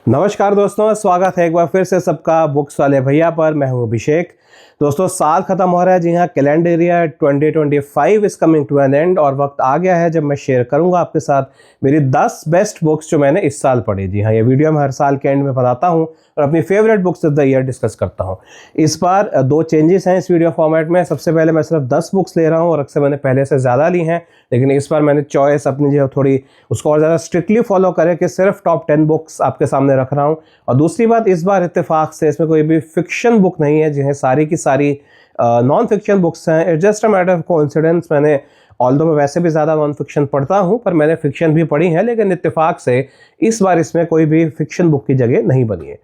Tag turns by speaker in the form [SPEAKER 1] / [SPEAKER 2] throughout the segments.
[SPEAKER 1] नमस्कार दोस्तों, स्वागत है एक बार फिर से सबका बुक्स वाले भैया पर। मैं हूं अभिषेक। दोस्तों, साल खत्म हो रहा है। जी हाँ, calendar year 2025 is coming to an end और वक्त आ गया है जब मैं शेयर करूंगा आपके साथ मेरी 10 बेस्ट बुक्स जो मैंने इस साल पढ़ी। जी हाँ, ये वीडियो मैं हर साल के एंड में बनाता हूं और अपनी favourite books of the year discuss करता हूं। इस बार दो चेंजेस हैं इस वीडियो फॉर्मेट में। सबसे पहले मैं सिर्फ 10 बुक्स ले रहा हूँ और अक्सर मैंने पहले से ज़्यादा ली हैं, लेकिन इस बार मैंने चॉइस अपनी जो थोड़ी उसको और ज़्यादा स्ट्रिक्टली फॉलो करे कि सिर्फ टॉप 10 बुक्स आपके सामने रख रहा हूँ। और दूसरी बात, इस बार इत्तेफाक से इसमें कोई भी फिक्शन बुक नहीं है, जिन्हें सारी की सारी नॉन फिक्शन बुक्स हैं। It's just a matter of coincidence. मैंने ऑल्दो मैं वैसे भी ज़्यादा नॉन फिक्शन पढ़ता हूँ, पर मैंने फिक्शन भी पढ़ी है, लेकिन इत्तेफाक से इस बार इसमें कोई भी फिक्शन बुक की जगह नहीं बनी है।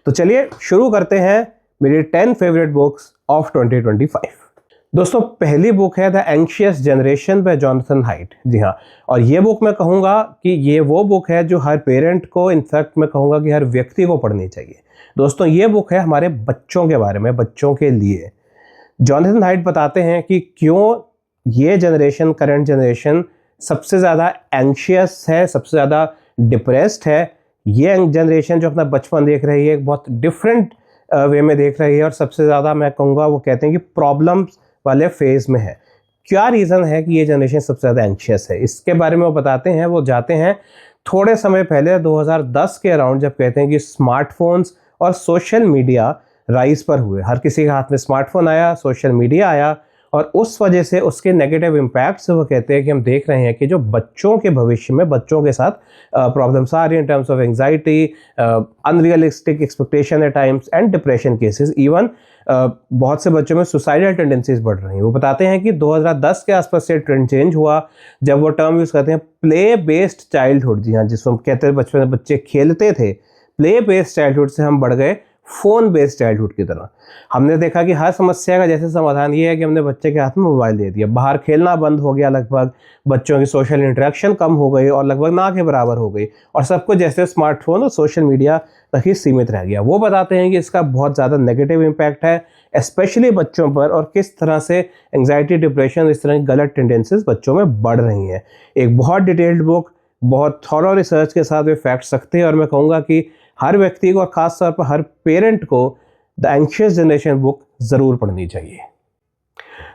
[SPEAKER 1] तो चलिए शुरू करते हैं मेरी 10 फेवरेट बुक्स ऑफ 2025। दोस्तों, पहली बुक है the anxious generation by Jonathan Haidt. जी हाँ, और ये बुक मैं कहूँगा कि ये वो बुक है जो हर पेरेंट को, इनफैक्ट मैं कहूँगा कि हर व्यक्ति को पढ़नी चाहिए। दोस्तों, ये बुक है हमारे बच्चों के बारे में, बच्चों के लिए। जॉनथन हाइट बताते हैं कि क्यों ये जनरेशन, करंट जनरेशन सबसे ज़्यादा एंग्शियस है, सबसे ज़्यादा डिप्रेस्ड है। ये जनरेशन जो अपना बचपन देख रही है, एक बहुत डिफरेंट वे में देख रही है और सबसे ज़्यादा मैं कहूँगा, वो कहते हैं कि प्रॉब्लम्स वाले फेज में है। क्या रीज़न है कि ये जनरेशन सबसे ज़्यादा एंग्शियस है, इसके बारे में वो बताते हैं। वो जाते हैं थोड़े समय पहले 2010 के अराउंड, जब कहते हैं कि स्मार्टफोन्स और सोशल मीडिया राइज पर हुए। हर किसी के हाथ में स्मार्टफोन आया, सोशल मीडिया आया, और उस वजह से उसके नेगेटिव इम्पैक्ट से वो कहते हैं कि हम देख रहे हैं कि जो बच्चों के भविष्य में बच्चों के साथ प्रॉब्लम्स आ रही हैं in terms of anxiety, unrealistic expectation at times and depression cases. Even बहुत से बच्चों में सुसाइडल टेंडेंसीज बढ़ रही हैं। वो बताते हैं कि 2010 के आसपास से ट्रेंड चेंज हुआ, जब वो टर्म यूज़ करते हैं प्ले बेस्ड चाइल्डहुड। जी हाँ, जिसको हम कहते हैं बचपन में बच्चे खेलते थे, प्ले बेस्ड चाइल्डहुड से हम बढ़ गए फ़ोन बेस्ड चाइल्डहुड की तरह। हमने देखा कि हर समस्या का जैसे समाधान ये है कि हमने बच्चे के हाथ में मोबाइल दे दिया, बाहर खेलना बंद हो गया, लगभग बच्चों की सोशल इंटरेक्शन कम हो गई और लगभग ना के बराबर हो गई, और सब कुछ जैसे स्मार्टफोन और सोशल मीडिया तक ही सीमित रह गया। वो बताते हैं कि इसका बहुत ज़्यादा नेगेटिव इम्पैक्ट है, स्पेशली बच्चों पर, और किस तरह से एंग्जाइटी, डिप्रेशन, इस तरह की गलत टेंडेंसीज बच्चों में बढ़ रही हैं। एक बहुत डिटेल्ड बुक, बहुत थॉरो रिसर्च के साथ वे फैक्ट्स रखते हैं, और मैं कहूँगा कि हर व्यक्ति को और ख़ास तौर पर हर पेरेंट को द एंग्शियस जनरेशन बुक ज़रूर पढ़नी चाहिए।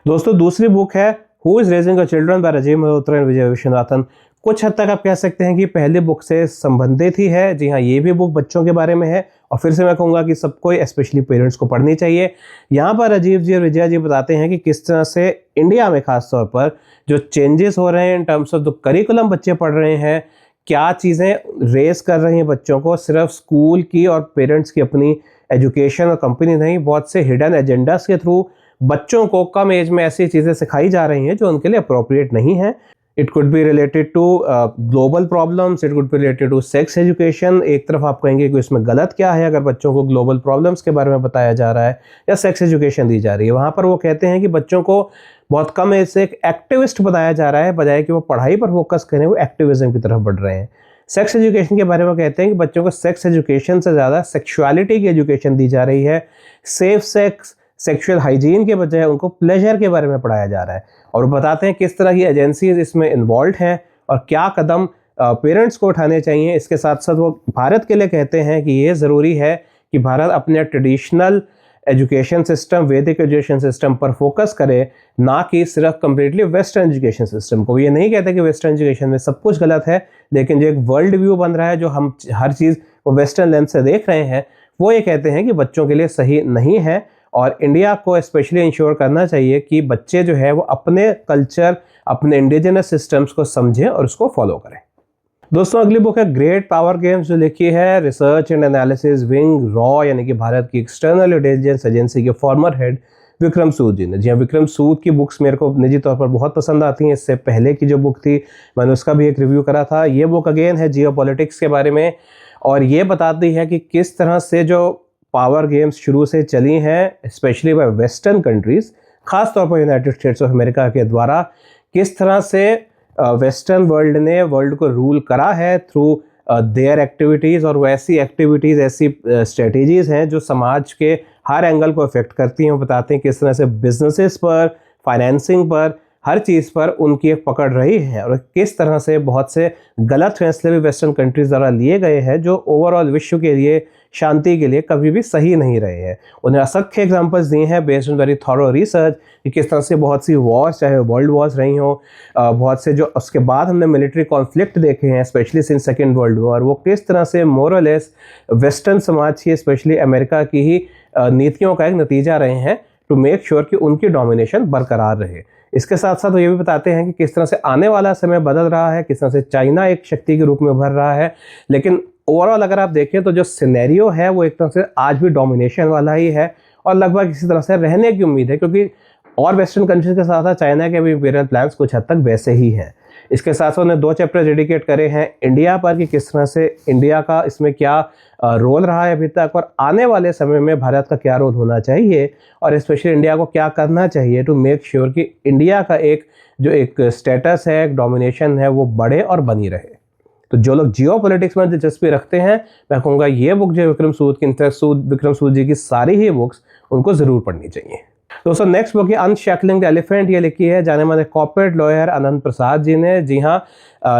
[SPEAKER 1] दोस्तों, दूसरी बुक है who is raising a children by Rajiv Malhotra and Vijay Vishwanathan. कुछ हद तक आप कह सकते हैं कि पहले बुक से संबंधित ही है। जी हाँ, ये भी बुक बच्चों के बारे में है, और फिर से मैं कहूँगा कि सबको, स्पेशली पेरेंट्स को पढ़नी चाहिए। यहाँ पर राजीव जी और विजय जी बताते हैं कि किस तरह से इंडिया में ख़ास तौर पर जो चेंजेस हो रहे हैं in terms of the curriculum बच्चे पढ़ रहे हैं, क्या चीज़ें रेस कर रही हैं बच्चों को, सिर्फ स्कूल की और पेरेंट्स की अपनी एजुकेशन और कंपनी नहीं, बहुत से हिडन एजेंडास के थ्रू बच्चों को कम एज में ऐसी चीज़ें सिखाई जा रही हैं जो उनके लिए अप्रोप्रिएट नहीं है। It could be related to global problems, it could be related to sex education. एक तरफ आप कहेंगे कि इसमें गलत क्या है अगर बच्चों को ग्लोबल प्रॉब्लम्स के बारे में बताया जा रहा है या सेक्स एजुकेशन दी जा रही है। वहाँ पर वो कहते हैं कि बच्चों को बहुत कम एज से एक एक्टिविस्ट बताया जा रहा है, बजाय कि वो पढ़ाई पर फोकस करें, वो एक्टिविज्म की तरफ बढ़ रहे हैं। सेक्स एजुकेशन के बारे में कहते हैं कि बच्चों को सेक्स एजुकेशन से ज़्यादा सेक्सुअलिटी की एजुकेशन दी जा रही है। सेफ सेक्स, सेक्सुअल हाइजीन के बजाय उनको प्लेजर के बारे में पढ़ाया जा रहा है, और वो बताते हैं किस तरह की एजेंसीज इसमें इन्वॉल्व हैं और क्या कदम पेरेंट्स को उठाने चाहिए। इसके साथ साथ वो भारत के लिए कहते हैं कि ये ज़रूरी है कि भारत अपने ट्रेडिशनल एजुकेशन सिस्टम, वैदिक एजुकेशन सिस्टम पर फोकस करे, ना कि सिर्फ कम्प्लीटली वेस्टर्न एजुकेशन सिस्टम को। ये नहीं कहते कि वेस्टर्न एजुकेशन में सब कुछ गलत है, लेकिन जो एक वर्ल्ड व्यू बन रहा है, जो हम हर चीज़ को वेस्टर्न लेंस से देख रहे हैं, वो ये कहते हैं कि बच्चों के लिए सही नहीं है। और इंडिया को स्पेशली इंश्योर करना चाहिए कि बच्चे जो है वो अपने कल्चर, अपने इंडिजिनस सिस्टम्स को समझें और उसको फॉलो करें। दोस्तों, अगली बुक है ग्रेट पावर गेम्स, जो लिखी है research and analysis wing raw, यानी कि भारत की एक्सटर्नल इंटेलिजेंस एजेंसी के फॉर्मर हेड विक्रम सूद जी ने। जी हाँ, विक्रम सूद की बुक्स मेरे को निजी तौर पर बहुत पसंद आती हैं। इससे पहले की जो बुक थी, मैंने उसका भी एक रिव्यू करा था। ये बुक अगेन है जियोपॉलिटिक्स के बारे में, और ये बताती है कि किस तरह से जो पावर गेम्स शुरू से चली हैं, स्पेशली बाय वेस्टर्न कंट्रीज़, ख़ास तौर पर यूनाइटेड स्टेट्स ऑफ अमेरिका के द्वारा, किस तरह से वेस्टर्न वर्ल्ड ने वर्ल्ड को रूल करा है थ्रू देयर एक्टिविटीज़। और वैसी एक्टिविटीज़, ऐसी स्ट्रेटजीज़ हैं जो समाज के हर एंगल को अफेक्ट करती हैं। वो बताते हैं किस तरह से बिजनेसेस पर, फाइनेंसिंग पर, हर चीज़ पर उनकी एक पकड़ रही है और किस तरह से बहुत से गलत फैसले भी वेस्टर्न कंट्रीज द्वारा लिए गए हैं जो ओवरऑल विश्व के लिए, शांति के लिए कभी भी सही नहीं रहे हैं। उन्हें असंख्य एग्जांपल्स दिए हैं based on very thorough research कि किस तरह से बहुत सी वॉर्स, चाहे वर्ल्ड वॉर्स रही हों, बहुत से जो उसके बाद हमने मिलिट्री कॉन्फ्लिक्ट देखे हैं specially since second world war, वो किस तरह से मोर और लेस वेस्टर्न समाज की, स्पेशली अमेरिका की ही नीतियों का एक नतीजा रहे हैं टू मेक श्योर कि उनकी डोमिनेशन बरकरार रहे। इसके साथ साथ वो ये भी बताते हैं कि किस तरह से आने वाला समय बदल रहा है, किस तरह से चाइना एक शक्ति के रूप में उभर रहा है, लेकिन ओवरऑल अगर आप देखें तो जो सिनेरियो है वो एक तरह से आज भी डोमिनेशन वाला ही है और लगभग इसी तरह से रहने की उम्मीद है, क्योंकि और वेस्टर्न कंट्रीज के साथ साथ चाइना के भी इंपीरियल प्लान्स कुछ हद तक वैसे ही हैं। इसके साथ साथ उन्होंने 2 चैप्टर डेडिकेट करे हैं इंडिया पर कि किस तरह से इंडिया का इसमें क्या रोल रहा है अभी तक और आने वाले समय में भारत का क्या रोल होना चाहिए और स्पेशली इंडिया को क्या करना चाहिए टू मेक श्योर कि इंडिया का एक स्टेटस है, एक डोमिनेशन है, वो बढ़े और बनी रहे। तो जो लोग जियो पॉलिटिक्स में दिलचस्पी रखते हैं, मैं कहूँगा ये बुक जो विक्रम सूद की, विक्रम सूद जी की सारी ही बुक्स उनको ज़रूर पढ़नी चाहिए। दोस्तों नेक्स्ट बुक है अनशैकलिंग द एलिफेंट। ये लिखी है जाने माने कॉर्पोरेट लॉयर अनंत प्रसाद जी ने। जी हाँ,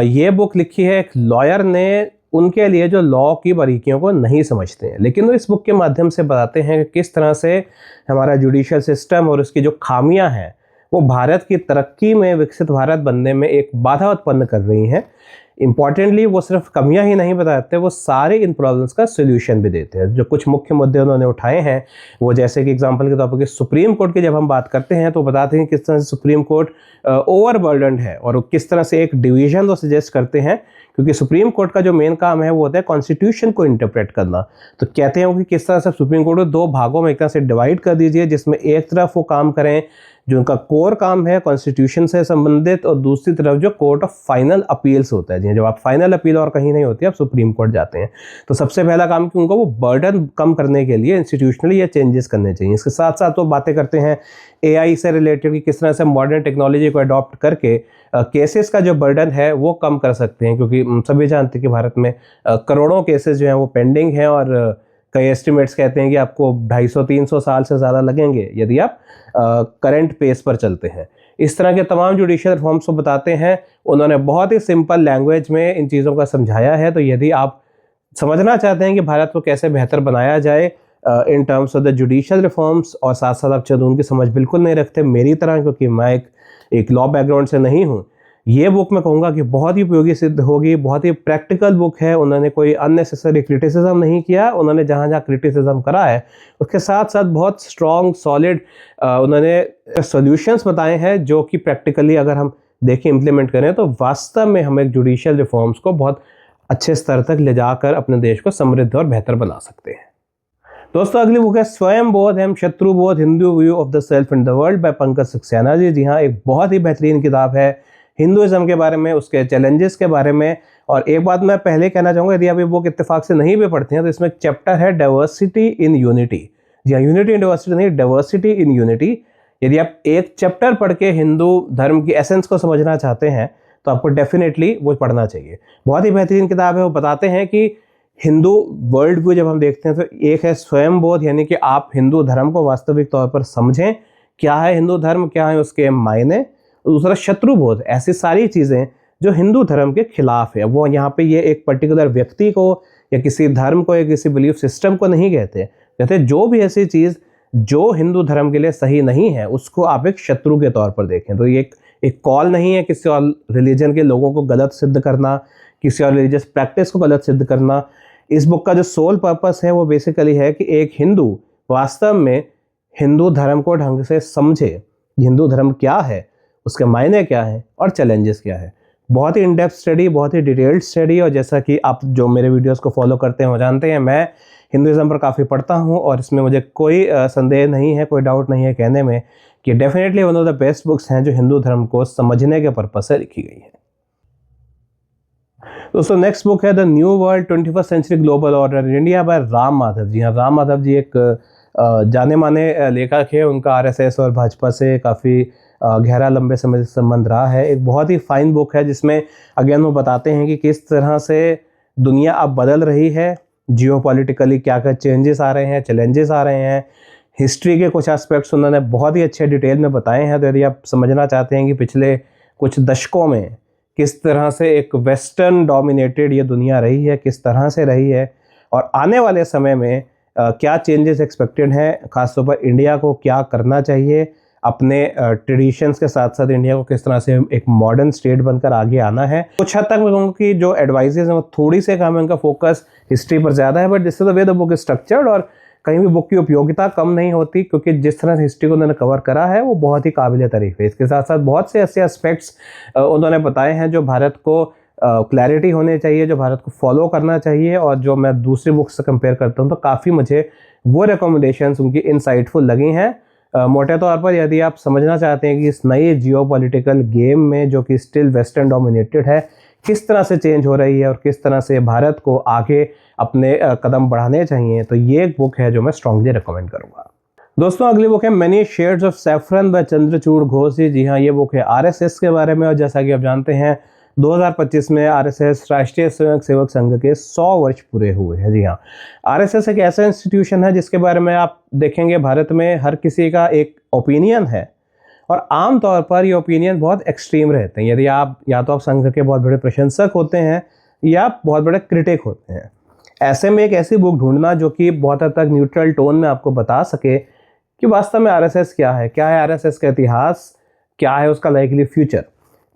[SPEAKER 1] ये बुक लिखी है एक लॉयर ने, उनके लिए जो लॉ की बारीकियों को नहीं समझते हैं, लेकिन वो इस बुक के माध्यम से बताते हैं कि किस तरह से हमारा जुडिशियल सिस्टम और उसकी जो खामियां हैं वो भारत की तरक्की में, विकसित भारत बनने में एक बाधा उत्पन्न कर रही हैं। इंपॉर्टेंटली वो सिर्फ कमियां ही नहीं बताते, वो सारे इन प्रॉब्लम्स का सोल्यूशन भी देते हैं। जो कुछ मुख्य मुद्दे उन्होंने उठाए हैं वो, जैसे कि एग्जांपल के तौर पर सुप्रीम कोर्ट की जब हम बात करते हैं तो बताते हैं किस तरह से सुप्रीम कोर्ट ओवरबर्डन्ड है और किस तरह से एक डिवीजन वो सजेस्ट करते हैं, क्योंकि सुप्रीम कोर्ट का जो मेन काम है वो होता है कॉन्स्टिट्यूशन को इंटरप्रेट करना। तो कहते हैं वो कि किस तरह से सुप्रीम कोर्ट को 2 भागों में एक तरह से डिवाइड कर दीजिए, जिसमें एक तरफ वो काम करें जो उनका कोर काम है कॉन्स्टिट्यूशन से संबंधित और दूसरी तरफ जो कोर्ट ऑफ फाइनल अपील्स होता है। जब आप फाइनल अपील और कहीं नहीं होती, आप सुप्रीम कोर्ट जाते हैं, तो सबसे पहला काम कि उनको वो बर्डन कम करने के लिए इंस्टीट्यूशनली ये चेंजेस करने चाहिए। इसके साथ साथ वो बातें करते हैं AI से रिलेटेड कि किस तरह से मॉडर्न टेक्नोलॉजी को अडॉप्ट करके केसेस का जो बर्डन है वो कम कर सकते हैं, क्योंकि सभी जानते हैं कि भारत में करोड़ों केसेस जो हैं वो पेंडिंग हैं और कई एस्टिमेट्स कहते हैं कि आपको 250-300 साल से ज़्यादा लगेंगे यदि आप करंट पेस पर चलते हैं। इस तरह के तमाम जुडिशियल रिफॉर्म्स को बताते हैं। उन्होंने बहुत ही सिंपल लैंग्वेज में इन चीज़ों का समझाया है। तो यदि आप समझना चाहते हैं कि भारत को कैसे बेहतर बनाया जाए इन terms of the judicial reforms, और साथ साथ आप कानून की समझ बिल्कुल नहीं रखते मेरी तरह, क्योंकि मैं एक लॉ बैकग्राउंड से नहीं हूँ, ये बुक मैं कहूँगा कि बहुत ही उपयोगी सिद्ध होगी। बहुत ही प्रैक्टिकल बुक है। उन्होंने कोई अननेसेसरी क्रिटिसिज्म नहीं किया, उन्होंने जहाँ जहाँ क्रिटिसिज्म करा है उसके साथ साथ बहुत स्ट्रॉन्ग सॉलिड उन्होंने सॉल्यूशंस बताए हैं जो कि प्रैक्टिकली अगर हम देखें, इम्प्लीमेंट करें तो वास्तव में हम एक जुडिशियल रिफॉर्म्स को बहुत अच्छे स्तर तक ले जाकर अपने देश को समृद्ध और बेहतर बना सकते हैं। दोस्तों अगली बुक है स्वयं बोध एवं शत्रु बोध, Hindu view of the self in the world by Pankaj Saxena ji. जी हाँ, एक बहुत ही बेहतरीन किताब है हिंदुइज्म के बारे में, उसके चैलेंजेस के बारे में। और एक बात मैं पहले कहना चाहूँगा, यदि आप ये बुक इत्तेफाक से नहीं भी पढ़ते हैं तो इसमें एक चैप्टर है डाइवर्सिटी इन यूनिटी। जी हाँ, यूनिटी इन डाइवर्सिटी नहीं, डाइवर्सिटी इन यूनिटी। यदि आप एक चैप्टर पढ़ के हिंदू धर्म की एसेंस को समझना चाहते हैं तो आपको डेफिनेटली वो पढ़ना चाहिए। बहुत ही बेहतरीन किताब है। वो बताते हैं कि हिंदू वर्ल्ड व्यू जब हम देखते हैं तो एक है स्वयं बोध, यानी कि आप हिंदू धर्म को वास्तविक तौर पर समझें, क्या है हिंदू धर्म, क्या है उसके मायने। दूसरा शत्रु बोध, ऐसी सारी चीज़ें जो हिंदू धर्म के खिलाफ है। वो यहाँ पे ये एक पर्टिकुलर व्यक्ति को या किसी धर्म को या किसी बिलीफ सिस्टम को नहीं कहते जो भी ऐसी चीज़ जो हिंदू धर्म के लिए सही नहीं है उसको आप एक शत्रु के तौर पर देखें। तो ये एक कॉल नहीं है किसी और रिलीजन के लोगों को गलत सिद्ध करना, किसी और रिलीजियस प्रैक्टिस को गलत सिद्ध करना। इस बुक का जो सोल पर्पस है वो बेसिकली है कि एक हिंदू वास्तव में हिंदू धर्म को ढंग से समझे, हिंदू धर्म क्या है, उसके मायने क्या है और चैलेंजेस क्या है। बहुत ही इन डेप्थ स्टडी, बहुत ही डिटेल्ड स्टडी। और जैसा कि आप जो मेरे वीडियोस को फॉलो करते हैं वो जानते हैं, मैं हिंदुइज्म पर काफ़ी पढ़ता हूँ और इसमें मुझे कोई संदेह नहीं है, कोई डाउट नहीं है कहने में कि definitely one of the best books हैं जो हिंदू धर्म को समझने के पर्पस से लिखी गई है। दोस्तों नेक्स्ट बुक है the new world 21st century global order in India by Ram Madhav ji. हाँ, राम माधव जी एक जाने माने लेखक है। उनका RSS और भाजपा से काफ़ी गहरा लंबे समय से संबंध रहा है। एक बहुत ही फाइन बुक है जिसमें अगेन वो बताते हैं कि किस तरह से दुनिया अब बदल रही है, जियोपॉलिटिकली क्या क्या चेंजेस आ रहे हैं, चैलेंजेस आ रहे हैं। हिस्ट्री के कुछ एस्पेक्ट्स उन्होंने बहुत ही अच्छे डिटेल में बताए हैं। तो यदि आप समझना चाहते हैं कि पिछले कुछ दशकों में किस तरह से एक वेस्टर्न डोमिनेटेड ये दुनिया रही है, किस तरह से रही है, और आने वाले समय में क्या चेंजेस एक्सपेक्टेड हैं, खासतौर पर इंडिया को क्या करना चाहिए, अपने ट्रेडिशंस के साथ साथ इंडिया को किस तरह से एक मॉडर्न स्टेट बनकर आगे आना है। कुछ हद तक मैं कहूँगा कि जो एडवाइजेज हैं वो थोड़ी से कम है, उनका फोकस हिस्ट्री पर ज़्यादा है, but this is the way the book is structured, और कहीं भी बुक की उपयोगिता कम नहीं होती, क्योंकि जिस तरह से हिस्ट्री को उन्होंने कवर करा है वो बहुत ही काबिल तारीफ है। इसके साथ साथ बहुत से ऐसे एस्पेक्ट्स उन्होंने बताए हैं जो भारत को क्लैरिटी होनी चाहिए, जो भारत को फॉलो करना चाहिए, और जो मैं दूसरी बुक्स से कंपेयर करता हूँ तो काफ़ी मुझे वो रिकमेंडेशंस उनकी इंसाइटफुल लगी हैं। मोटे तौर पर यदि आप समझना चाहते हैं कि इस नई जियोपॉलिटिकल गेम में जो कि स्टिल वेस्टर्न डोमिनेटेड है, किस तरह से चेंज हो रही है और किस तरह से भारत को आगे अपने कदम बढ़ाने चाहिए, तो ये एक बुक है जो मैं स्ट्रांगली रिकमेंड करूँगा। दोस्तों अगली बुक है many shades of saffron by Chandrachur Ghosh ji. जी हाँ, ये बुक है आरएसएस के बारे में, और जैसा कि आप जानते हैं 2025 में आरएसएस राष्ट्रीय स्वयंसेवक संघ के 100 वर्ष पूरे हुए हैं। जी हाँ, आरएसएस एक ऐसा इंस्टीट्यूशन है जिसके बारे में आप देखेंगे भारत में हर किसी का एक ओपिनियन है, और आम तौर पर ये ओपिनियन बहुत एक्सट्रीम रहते हैं। यदि आप या तो आप संघ के बहुत बड़े प्रशंसक होते हैं या बहुत बड़े क्रिटिक होते हैं। ऐसे में एक ऐसी बुक ढूंढना जो कि बहुत हद तक न्यूट्रल टोन में आपको बता सके कि वास्तव में आरएसएस क्या है आरएसएस का इतिहास, क्या है उसका लाइकली फ्यूचर।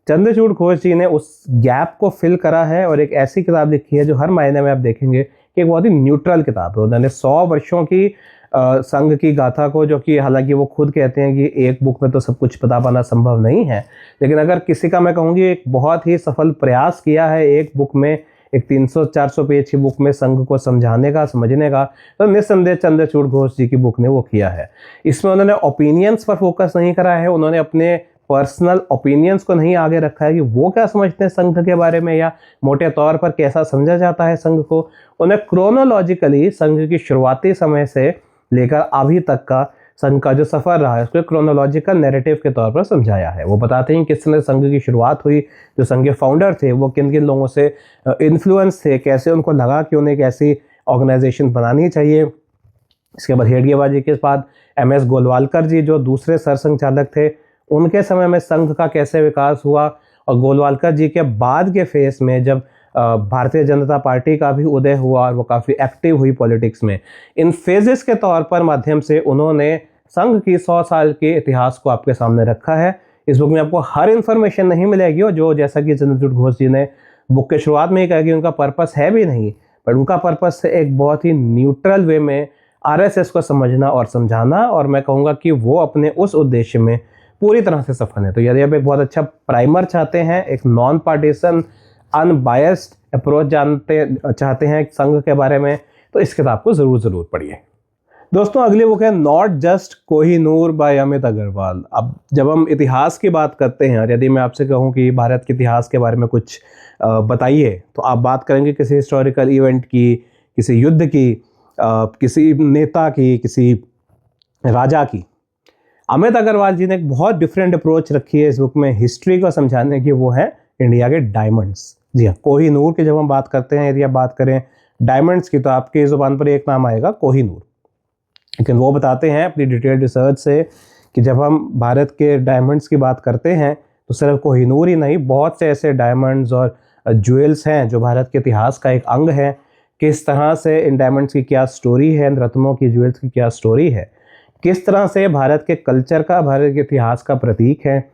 [SPEAKER 1] चंद्रचूड़ घोष जी ने उस गैप को फिल करा है और एक ऐसी किताब लिखी है जो हर मायने में आप देखेंगे कि एक बहुत ही न्यूट्रल किताब है। उन्होंने 100 वर्षों की संघ की गाथा को, जो कि हालांकि वो खुद कहते हैं कि एक बुक में तो सब कुछ बता पाना संभव नहीं है, लेकिन अगर किसी का मैं कहूँगी एक बहुत ही सफल प्रयास किया है एक बुक में, एक 300-400 पेज की बुक में संघ को समझाने का, समझने का, तो निस्संदेह चंद्रचूड़ घोष जी की बुक ने वो किया है। इसमें उन्होंने ओपिनियंस पर फोकस नहीं करा है, उन्होंने अपने पर्सनल ओपिनियंस को नहीं आगे रखा है कि वो क्या समझते हैं संघ के बारे में या मोटे तौर पर कैसा समझा जाता है संघ को। उन्हें क्रोनोलॉजिकली संघ की शुरुआती समय से लेकर अभी तक का संघ का जो सफ़र रहा है उसको क्रोनोलॉजिकल नैरेटिव के तौर पर समझाया है। वो बताते हैं किस तरह संघ की शुरुआत हुई, जो संघ के फाउंडर थे वो किन किन लोगों से इन्फ्लुएंस थे, कैसे उनको लगा कि उन्हें एक ऐसी ऑर्गेनाइजेशन बनानी चाहिए। इसके बाद हेडगेवार के बाद MS गोलवालकर जी जो दूसरे सरसंघचालक थे, उनके समय में संघ का कैसे विकास हुआ, और गोलवालकर जी के बाद के फेस में जब भारतीय जनता पार्टी का भी उदय हुआ और वो काफ़ी एक्टिव हुई पॉलिटिक्स में, इन फेजेस के तौर पर माध्यम से उन्होंने संघ की 100 साल के इतिहास को आपके सामने रखा है। इस बुक में आपको हर इन्फॉर्मेशन नहीं मिलेगी, और जो जैसा कि चंद्रचूड़ घोष जी ने बुक के शुरुआत में ही कहा कि उनका पर्पस है भी नहीं, पर उनका पर्पस है एक बहुत ही न्यूट्रल वे में आरएसएस को समझना और समझाना, और मैं कहूँगा कि वो अपने उस उद्देश्य में पूरी तरह से सफल है। तो यदि आप एक बहुत अच्छा प्राइमर चाहते हैं, एक नॉन पार्टीसन अनबायस्ड अप्रोच चाहते हैं संघ के बारे में, तो इस किताब को ज़रूर पढ़िए। दोस्तों अगली बुक है not just Kohinoor by Amit Agarwal. अब जब हम इतिहास की बात करते हैं, और यदि मैं आपसे कहूँ कि भारत के इतिहास के बारे में कुछ बताइए, तो आप बात करेंगे किसी हिस्टोरिकल इवेंट की, किसी युद्ध की, किसी नेता की, किसी राजा की। अमित अग्रवाल जी ने एक बहुत डिफरेंट अप्रोच रखी है इस बुक में हिस्ट्री को समझाने की, वो है इंडिया के डायमंड्स। जी हाँ, कोहिनूर की जब हम बात करते हैं, यदि आप बात करें डायमंड्स की, तो आपकी ज़ुबान पर एक नाम आएगा कोहिनूर। लेकिन वो बताते हैं अपनी डिटेल्ड रिसर्च से कि जब हम भारत के डायमंड्स की बात करते हैं तो सिर्फ कोहिनूर ही नहीं, बहुत से ऐसे डायमंड्स और ज्वेल्स हैं जो भारत के इतिहास का एक अंग है। किस तरह से इन डायमंड्स की क्या स्टोरी है, इन रत्नों की, ज्वेल्स की क्या स्टोरी है, किस तरह से भारत के कल्चर का, भारत के इतिहास का प्रतीक है,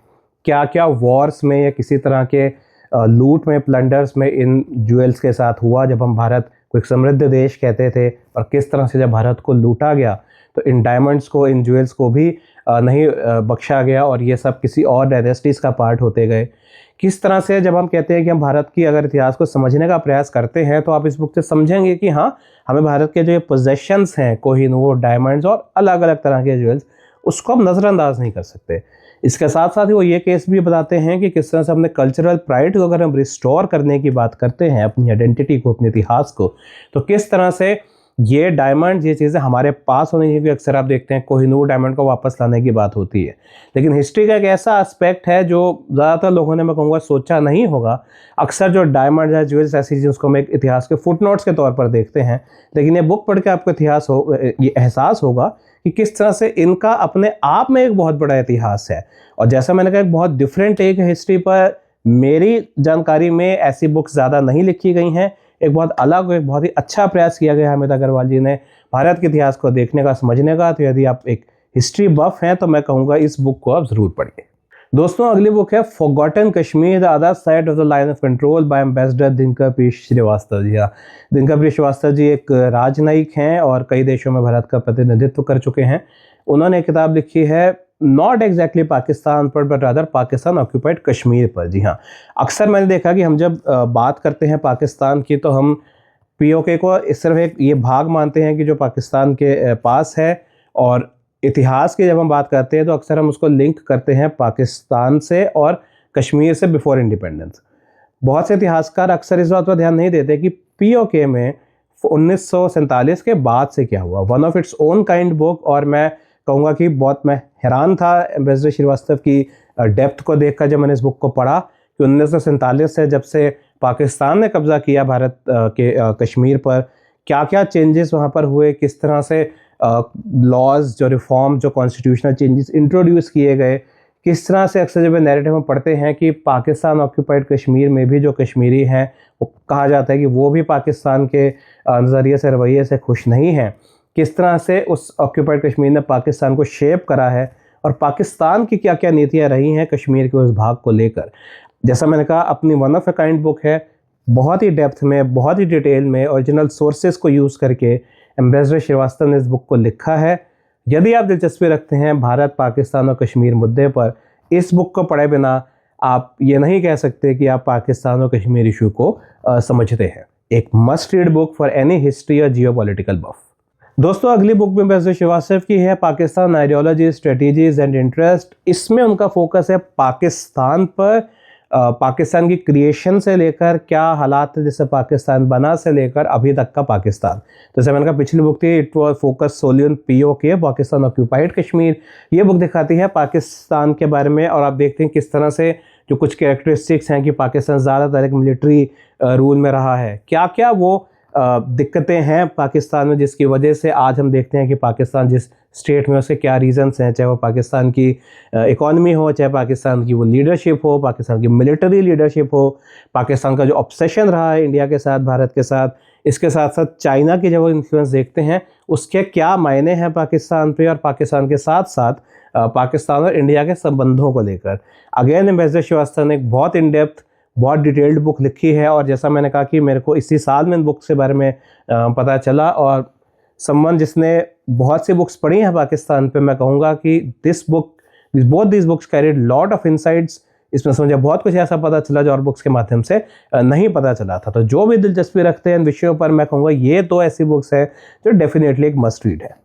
[SPEAKER 1] क्या क्या वॉर्स में या किसी तरह के लूट में, प्लंडर्स में इन ज्वेल्स के साथ हुआ जब हम भारत को एक समृद्ध देश कहते थे, और किस तरह से जब भारत को लूटा गया तो इन डायमंड्स को, इन ज्वेल्स को भी नहीं बख्शा गया, और ये सब किसी और डायनेस्टीज़ का पार्ट होते गए। किस तरह से जब हम कहते हैं कि हम भारत की अगर इतिहास को समझने का प्रयास करते हैं, तो आप इस बुक से समझेंगे कि हाँ, हमें भारत के जो ये पोजेशंस हैं, कोहिनूर, डायमंड्स और अलग अलग तरह के ज्वेल्स, उसको हम नज़रअंदाज नहीं कर सकते। इसके साथ साथ ही वो ये केस भी बताते हैं कि किस तरह से अपने कल्चरल प्राइड को अगर हम रिस्टोर करने की बात करते हैं, अपनी आइडेंटिटी को, अपने इतिहास को, तो किस तरह से ये डायमंड, ये चीज़ें हमारे पास होनी चाहिए। अक्सर आप देखते हैं कोहिनूर डायमंड को वापस लाने की बात होती है, लेकिन हिस्ट्री का एक ऐसा एस्पेक्ट है जो ज़्यादातर लोगों ने, मैं कहूँगा, सोचा नहीं होगा। अक्सर जो डायमंड या ज्वेल्स ऐसी चीज़ उसको हम एक इतिहास के फुटनोट्स के तौर पर देखते हैं, लेकिन ये बुक पढ़ के आपको इतिहास ये एहसास होगा कि किस तरह से इनका अपने आप में एक बहुत बड़ा इतिहास है। और जैसा मैंने कहा, एक बहुत डिफरेंट टेक है हिस्ट्री पर। मेरी जानकारी में ऐसी बुक्स ज़्यादा नहीं लिखी गई हैं। एक बहुत अलग, एक बहुत ही अच्छा प्रयास किया गया है अमित अग्रवाल जी ने भारत के इतिहास को देखने का, समझने का। तो यदि आप एक हिस्ट्री बफ हैं तो मैं कहूँगा इस बुक को आप ज़रूर पढ़िए। दोस्तों, अगली बुक है forgotten Kashmir, the other side of the line of control by ambassador Dinkar Srivastava ji. हाँ, दिनकर श्रीवास्तव जी एक राजनयिक हैं और कई देशों में भारत का प्रतिनिधित्व कर चुके हैं। उन्होंने एक किताब लिखी है नॉट एग्जैक्टली पाकिस्तान पर, but rather Pakistan occupied Kashmir पर। जी हाँ, अक्सर मैंने देखा कि हम जब बात करते हैं पाकिस्तान की तो हम पीओके को इस तरफ एक ये भाग मानते हैं कि जो पाकिस्तान के पास है, और इतिहास की जब हम बात करते हैं तो अक्सर हम उसको लिंक करते हैं पाकिस्तान से और कश्मीर से बिफोर इंडिपेंडेंस। बहुत से इतिहासकार अक्सर इस बात पर ध्यान नहीं देते कि पीओके में 1947 के बाद से क्या हुआ। One of its own kind book, और मैं कहूँगा कि बहुत मैं हैरान था एम्बेसडर श्रीवास्तव की डेप्थ को देखकर जब मैंने इस बुक को पढ़ा कि 1947 से जब से पाकिस्तान ने कब्जा किया भारत के कश्मीर पर, क्या क्या चेंजेस वहाँ पर हुए, किस तरह से लॉज, जो रिफॉर्म, जो कॉन्स्टिट्यूशनल चेंजेस इंट्रोड्यूस किए गए, किस तरह से अक्सर जब नैरेटिव में पढ़ते हैं कि पाकिस्तान ऑक्यूपाइड कश्मीर में भी जो कश्मीरी हैं वो कहा जाता है कि वो भी पाकिस्तान के नज़रिए से, रवैये से खुश नहीं हैं। किस तरह से उस ऑक्यूपाइड कश्मीर ने पाकिस्तान को शेप करा है और पाकिस्तान की क्या क्या नीतियाँ रही हैं कश्मीर के उस भाग को लेकर। जैसा मैंने कहा, अपनी one of a kind book है, बहुत ही डेप्थ में, बहुत ही डिटेल में ओरिजिनल सोर्सेज को यूज़ करके एम्बेसडर श्रीवास्तव ने इस बुक को लिखा है। यदि आप दिलचस्पी रखते हैं भारत, पाकिस्तान और कश्मीर मुद्दे पर, इस बुक को पढ़े बिना आप ये नहीं कह सकते कि आप पाकिस्तान और कश्मीर इशू को समझते हैं। एक must read book for any history और जियोपॉलिटिकल बफ। दोस्तों, अगली बुक भी एम्बेसडर श्रीवास्तव की है, Pakistan ideology, strategies and interest. इसमें उनका फोकस है पाकिस्तान पर, पाकिस्तान की क्रिएशन से लेकर क्या हालात जिससे पाकिस्तान बना से लेकर अभी तक का पाकिस्तान। तो जैसे मैंने कहा, पिछली बुक थी it was focus solely on PoK, Pakistan occupied Kashmir. ये बुक दिखाती है पाकिस्तान के बारे में, और आप देखते हैं किस तरह से जो कुछ कैरेक्टरिस्टिक्स हैं कि पाकिस्तान ज़्यादातर एक मिलिट्री रूल में रहा है, क्या क्या वो दिक्कतें हैं पाकिस्तान में जिसकी वजह से आज हम देखते हैं कि पाकिस्तान जिस स्टेट में उसके क्या रीजंस हैं, चाहे वो पाकिस्तान की इकॉनमी हो, चाहे पाकिस्तान की वो लीडरशिप हो, पाकिस्तान की मिलिट्री लीडरशिप हो, पाकिस्तान का जो ऑब्सेशन रहा है इंडिया के साथ, भारत के साथ, इसके साथ साथ चाइना की जब वो इन्फ्लुएंस देखते हैं उसके क्या मायने हैं पाकिस्तान पे, और पाकिस्तान के साथ साथ पाकिस्तान और इंडिया के संबंधों को लेकर। अगेन एम्बेसडर श्रीवास्तव ने एक बहुत इन डेप्थ, बहुत डिटेल्ड बुक लिखी है, और जैसा मैंने कहा कि मेरे को इसी साल में इन बुक के बारे में पता चला, और समवन जिसने बहुत सी बुक्स पढ़ी हैं पाकिस्तान पे, मैं कहूँगा कि both this books carried lot of insights. इसमें से मुझे बहुत कुछ ऐसा पता चला जो और बुक्स के माध्यम से नहीं पता चला था। तो जो भी दिलचस्पी रखते हैं इन विषयों पर, मैं कहूँगा ये तो ऐसी बुक्स है जो डेफिनेटली एक मस्ट रीड है।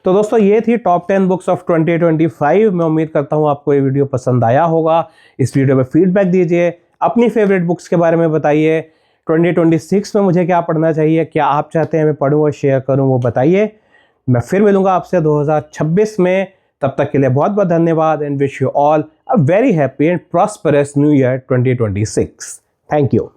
[SPEAKER 1] तो दोस्तों, ये थी टॉप 10 बुक्स ऑफ 2025। मैं उम्मीद करता हूँ आपको ये वीडियो पसंद आया होगा। इस वीडियो में फीडबैक दीजिए, अपनी फेवरेट बुक्स के बारे में बताइए। 2026 में मुझे क्या पढ़ना चाहिए, क्या आप चाहते हैं मैं पढ़ूँ और शेयर करूँ, वो बताइए। मैं फिर मिलूंगा आपसे 2026 में। तब तक के लिए बहुत बहुत धन्यवाद, and wish you all a very happy and prosperous new year 2026। Thank you.